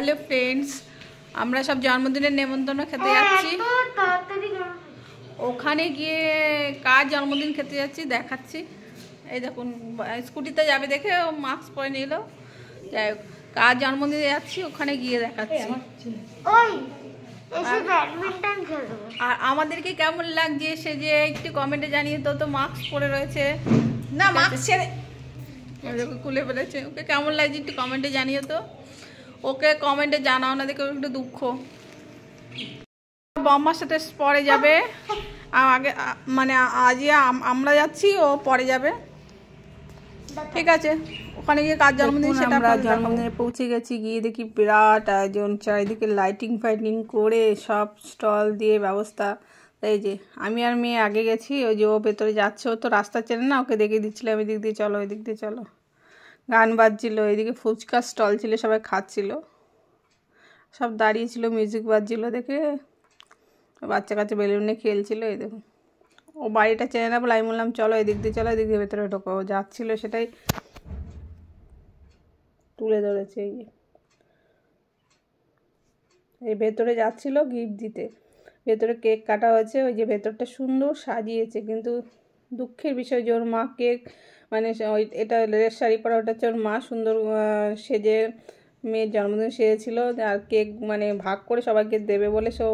Hello friends, আমরা সব জন্মদিনের নেমন্তন্ন খেতে যাচ্ছি। ওখানে গিয়ে কার জন্মদিন খেতে যাচ্ছি দেখাচ্ছি। এই দেখুন, স্কুটিতে যাবে দেখে ও মাস্ক পরে নিল। যাই হোক, কার জন্মদিনে যাচ্ছি ওখানে গিয়ে দেখাচ্ছি। আর আমাদেরকে কেমন লাগছে সে যে একটু কমেন্টে জানিয়ে তো। তো মাস্ক পরে রয়েছে না, মাস্ক ছেড়ে খুলে ফেলেছে। ওকে কেমন লাগছে একটু কমেন্টে জানিয়ে তো। ওকে কমেন্টে জানাও না, দেখে একটু দুঃখ। বম্মার সাথে পরে যাবে, আগে মানে আজই আমরা যাচ্ছি, ও পরে যাবে। ঠিক আছে, ওখানে গিয়ে কার জন্মদিন সেটা আমরা জন্মদিনে পৌঁছে গেছি। গিয়ে দেখি বিরাট আয়োজন, চারিদিকে লাইটিং ফাইটিং করে সব স্টল দিয়ে ব্যবস্থা। এই যে আমি আর মেয়ে আগে গেছি, ওই যে ও ভেতরে যাচ্ছে। ও তো রাস্তা চেনে না, ওকে দেখে দিচ্ছিলাম এদিক দিয়ে চলো, এদিক দিয়ে চলো। গান বাজছিল, এদিকে ফুচকার স্টল ছিল, সবাই খাচ্ছিল, সব দাঁড়িয়েছিল, মিউজিক বাজছিল দেখে। বাচ্চা কাচ্চা বেলুনে খেলছিল। এই দেখুন, ও বাড়িটা চেনে না বলে আমি বললাম চলো এদিক দিয়ে চলো, এদিক দিয়ে ভেতরে ঢোকো। ও যাচ্ছিল, সেটাই তুলে ধরেছে। এই ভেতরে যাচ্ছিল গিফট দিতে, ভেতরে কেক কাটা হয়েছে। ওই যে ভেতরটা সুন্দর সাজিয়েছে, কিন্তু দুঃখের বিষয় যে ওর মা কেক মানে ওই এটা রেড শাড়ি পরা, ওটা হচ্ছে ওর মা সুন্দর সেজে মেয়ের জন্মদিন সেজেছিল। আর কেক মানে ভাগ করে সবাইকে দেবে বলে সে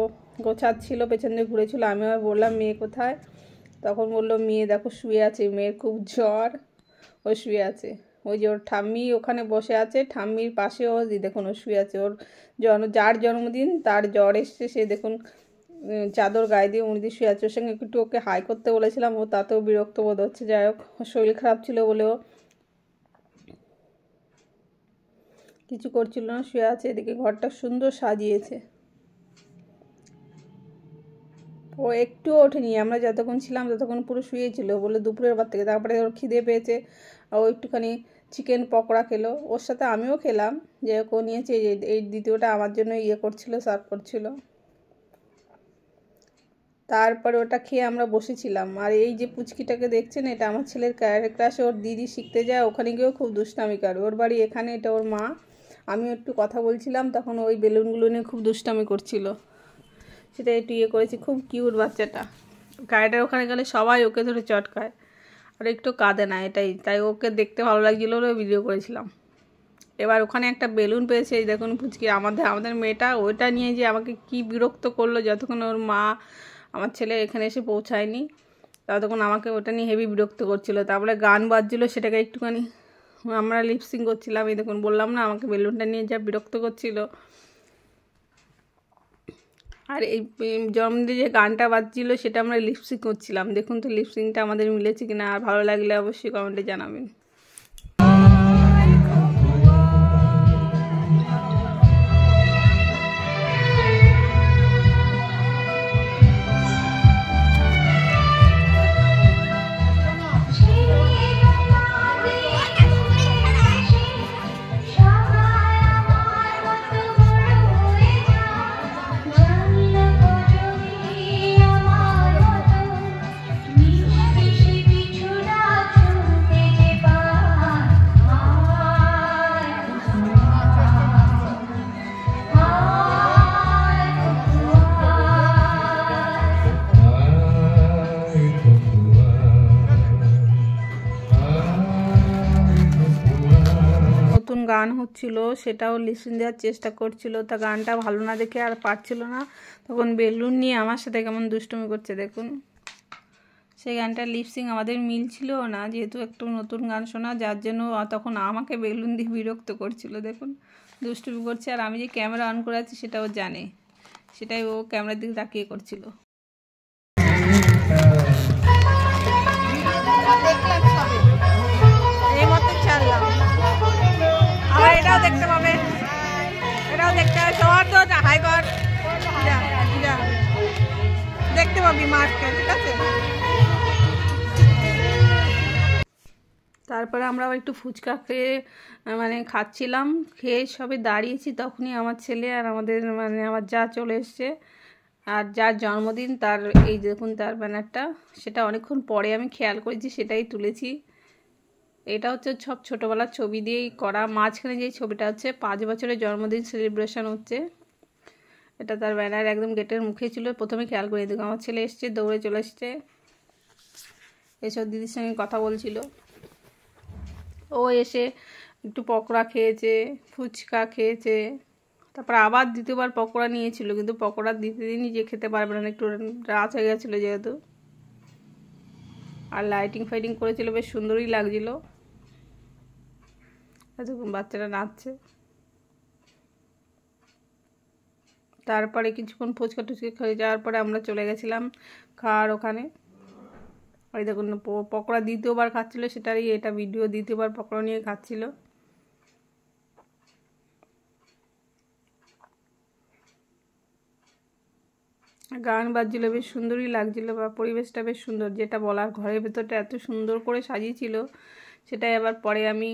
গোছাচ্ছিল, পেছন দিয়ে ঘুরেছিল। আমি আবার বললাম মেয়ে কোথায়, তখন বললো মেয়ে দেখো শুয়ে আছে, মেয়ের খুব জ্বর, ও শুয়ে আছে। ওই যে ওর ঠাম্মি ওখানে বসে আছে, ঠাম্মির পাশে ও দেখুন ও শুয়ে আছে। ওর যার জন্মদিন তার জ্বর এসছে, সে দেখুন চাদর গায়ে দিয়ে উনি দিয়ে শুয়ে আছে। ওর সঙ্গে একটু ওকে হাই করতে বলেছিলাম, ও তাতেও বিরক্ত বোধ হচ্ছে। যাই হোক, শরীর খারাপ ছিল বলেও কিছু করছিল না, শুয়ে আছে। এদিকে ঘরটা সুন্দর সাজিয়েছে। ও একটুও ওঠেনি, আমরা যতক্ষণ ছিলাম ততক্ষণ পুরো শুয়েছিল। বলে দুপুরের পর থেকে, তারপরে ওর খিদে পেয়েছে, ও একটুখানি চিকেন পকোড়া খেলো। ওর সাথে আমিও খেলাম, যে ও নিয়েছে। এই দ্বিতীয়টা আমার জন্য করছিল, সার্ভ করছিল। তারপরে ওটা খেয়ে আমরা বসেছিলাম। আর এই যে পুচকিটাকে দেখছেন, এটা আমার ছেলের ক্যারাটে ক্লাসে ওর দিদি শিখতে যায়, ওখানে গিয়েও খুব দুষ্টামি করে। ওর বাড়ি এখানে, এটা ওর মা। আমি একটু কথা বলছিলাম, তখন ওই বেলুনগুলো নিয়ে খুব দুষ্টামি করছিল, সেটা একটু করেছি। খুব কিউট বাচ্চাটা। ক্যারাটের ওখানে গেলে সবাই ওকে ধরে চটকায়, আর একটু কাঁদে না, এটাই। তাই ওকে দেখতে ভালো লাগছিলো বলে ভিডিও করেছিলাম। এবার ওখানে একটা বেলুন পেয়েছে, এই দেখুন পুচকি আমাদের মেয়েটা, ওইটা নিয়ে যে আমাকে কি বিরক্ত করলো। যতক্ষণ ওর মা আমার ছেলে এখানে এসে পৌঁছায়নি, ততক্ষণ আমাকে ওটা নিয়ে হেভি বিরক্ত করছিল। তারপরে গান বাজছিলো, সেটাকে একটুখানি আমরা লিপসিং করছিলাম। এই দেখুন, বললাম না আমাকে বেলুনটা নিয়ে যা বিরক্ত করছিল। আর এই জন্মদিনে যে গানটা বাজছিল সেটা আমরা লিপসিং করছিলাম। দেখুন তো লিপসিংটা আমাদের মিলেছে কিনা। আর ভালো লাগলে অবশ্যই কমেন্টে জানাবেন। গান হচ্ছিল, সেটাও লিসেন দেওয়ার চেষ্টা করছিল। তা গানটা ভালো না দেখে আর পারছিল না, তখন বেলুন নিয়ে আমার সাথে কেমন দুষ্টুমি করছে দেখুন। সেই গানটা লিপসিং আমাদের মিলছিল না, যেহেতু একটু নতুন গান শোনা, যার জন্য তখন আমাকে বেলুন দিয়ে বিরক্ত করছিল। দেখুন দুষ্টুমি করছে, আর আমি যে ক্যামেরা অন করে আছি সেটাও জানে, সেটাই ও ক্যামেরার দিকে তাকিয়ে করছিল। এই মতো ছাড়লাম, আবার এটাও দেখতে পাবে, এটাও দেখতে হবে। সবার তো হাই কর, দেখতে পাবি মাঠকে, ঠিক আছে। তারপরে আমরা একটু ফুচকা খেয়ে মানে খাচ্ছিলাম, খেয়ে সবে দাঁড়িয়েছি, তখনই আমার ছেলে আর আমাদের মানে আমার যা চলে এসছে। আর যার জন্মদিন তার এই দেখুন তার ব্যানারটা, সেটা অনেকক্ষণ পরে আমি খেয়াল করেছি, সেটাই তুলেছি। এটা হচ্ছে সব ছোটোবেলার ছবি দিয়েই করা। মাঝখানে যে ছবিটা হচ্ছে 5 বছরের জন্মদিন সেলিব্রেশন হচ্ছে, এটা তার ব্যানার একদম গেটের মুখে ছিল। প্রথমে খেয়াল করে দেখো আমার ছেলে এসছে, দৌড়ে চলে এসছে, এসব দিদির সঙ্গে কথা বলছিল। ও এসে একটু পকোড়া খেয়েছে, ফুচকা খেয়েছে, তারপর আবার দ্বিতীয়বার পকোড়া নিয়েছিল, কিন্তু পকোড়া দিতে দিনই যে খেতে পারবে না, একটু রাত হয়ে গেছিলো যেহেতু। আর লাইটিং ফাইটিং করেছিল, বেশ সুন্দরই লাগছিল। এতক্ষণ বাচ্চারা নাচছে। তারপরে কিছুক্ষণ ফুচকা টুচকা খেয়ে যাওয়ার পরে আমরা চলে গেছিলাম খাওয়ার ওখানে। ওই দেখুন পকোড়া দ্বিতীয়বার খাচ্ছিলো, সেটারই এটা ভিডিও। দ্বিতীয়বার পকোড়া নিয়ে খাচ্ছিল। গান বাজছিল, বেশ সুন্দরই লাগছিল, বা পরিবেশটা বেশ সুন্দর, যেটা বলার। ঘরের ভেতরটা এত সুন্দর করে সাজিয়েছিল, সেটাই আবার পরে আমি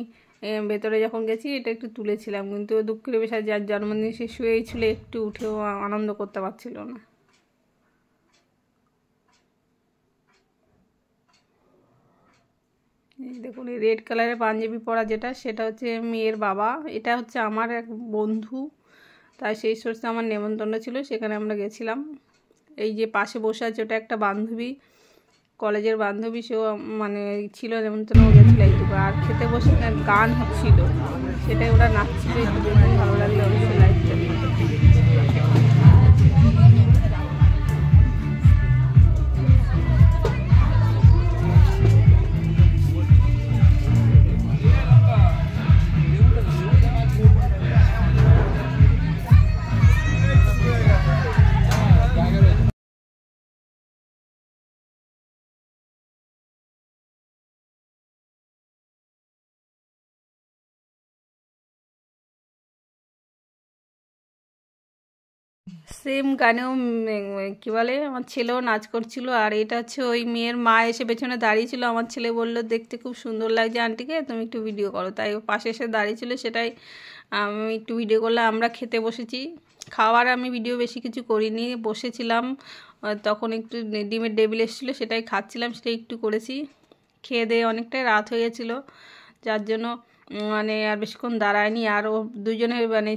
ভেতরে যখন গেছি এটা একটু তুলেছিলাম, কিন্তু দুঃখের বিষয় যার জন্মদিন সে শুয়েই ছিল, একটু উঠেও আনন্দ করতে পারছিল না। দেখুন এই রেড কালারের পাঞ্জাবি পরা যেটা, সেটা হচ্ছে মেয়ের বাবা। এটা হচ্ছে আমার এক বন্ধু, তাই সেই সোর্সে আমার নেমন্তন্ন ছিল, সেখানে আমরা গেছিলাম। এই যে পাশে বসে আছে ওটা একটা বান্ধবী, কলেজের বান্ধবী, সেও মানে ছিল, নেমন্তন্ন গেছিলো এইটুকু। আর খেতে বসে গান হচ্ছিল, সেটাই ওরা নাচছিল, একটু দেখুন, ভালো লাগলো অবশ্যই লাইক করবেন। সেম গানেও কী বলে, আমার ছেলেও নাচ করছিল। আর এটা হচ্ছে ওই মেয়ের মা এসে পেছনে দাঁড়িয়েছিল। আমার ছেলে বললো দেখতে খুব সুন্দর লাগছে আন্টিকে, তুমি একটু ভিডিও করো। তাই ও পাশে এসে দাঁড়িয়েছিল, সেটাই আমি একটু ভিডিও করলাম। আমরা খেতে বসেছি। খাওয়ার আমি ভিডিও বেশি কিছু করিনি, বসেছিলাম। তখন একটু ডিমের টেবিল এসেছিলো, সেটাই খাচ্ছিলাম, সেটাই একটু করেছি। খেয়ে দিয়ে অনেকটাই রাত হয়ে গেছিলো, যার জন্য মানে আর বেশিক্ষণ দাঁড়ায়নি। আর ও দুজনে মানে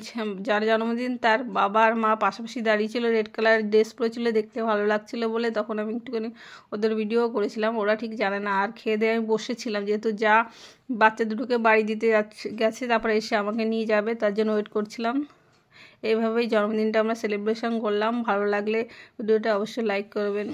যার জন্মদিন তার বাবা আর মা পাশাপাশি দাঁড়িয়েছিল, রেড কালার ড্রেস পরেছিল, দেখতে ভালো লাগছিল বলে তখন আমি একটুখানি ওদের ভিডিও করেছিলাম। ওরা ঠিক জানে না। আর খেয়ে দিয়ে আমি বসেছিলাম, যেহেতু যা বাচ্চা দুটোকে বাড়ি দিতে গেছে, তারপরে এসে আমাকে নিয়ে যাবে, তার জন্য ওয়েট করছিলাম। এইভাবেই জন্মদিনটা আমরা সেলিব্রেশন করলাম। ভালো লাগলে ভিডিওটা অবশ্যই লাইক করবেন।